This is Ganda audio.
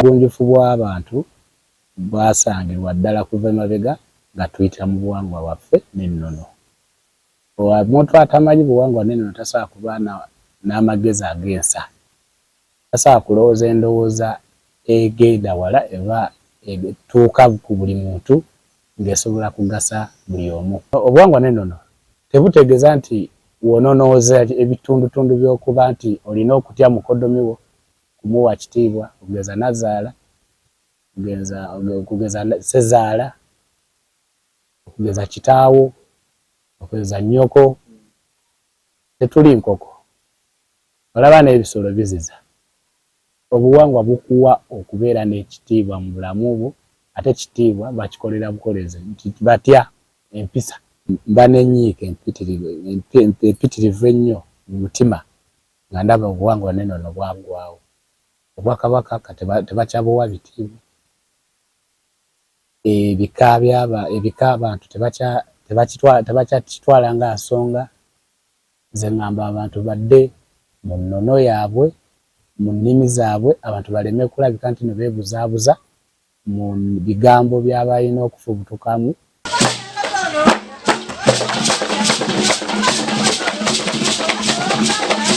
obugunjufu bw'abantu bwasangirwa ddala kuva emabega nga tuyita mu buwangwa bwaffe n'ennono. Omuntu atamanyi buwangwa n'ennono tasobola kuba n'amagezi ag'ensa, tasobola kulowooza endowooza egenda wala eba etuuka ku buli muntu ng'esobola kugasa buli omu. Obuwangwa n'ennono tebutegeeza nti wononooza ebitundutundu by'okuba nti olina okutya mukoddomi wo, kumuwa kitiibwa, okugeza nazaala, okugeza ssezaala, okugeza kitaawo, okugeza nnyoko. Tetuli nkoko, olaba n'ebisolo biziza. Obuwangwa bukuwa okubeera n'ekitiibwa mu bulamu bwo, ate ekitiibwa bakikolera bukolezi nti batya empisa. Mba n'ennyiike empitirivu ennyo mu mutima nga ndaba obuwangwa n'ennono bwaggwaawo. Obwakabaka tebakyabuwa bitiibwa. Ebika abantu tebakyakitwala nga nsonga. Nze ngamba abantu badde mu nnono yaabwe, mu nnimi zaabwe, abantu baleme kulabika nti ne beebuzaabuza mu bigambo by'abalina okufubutukamu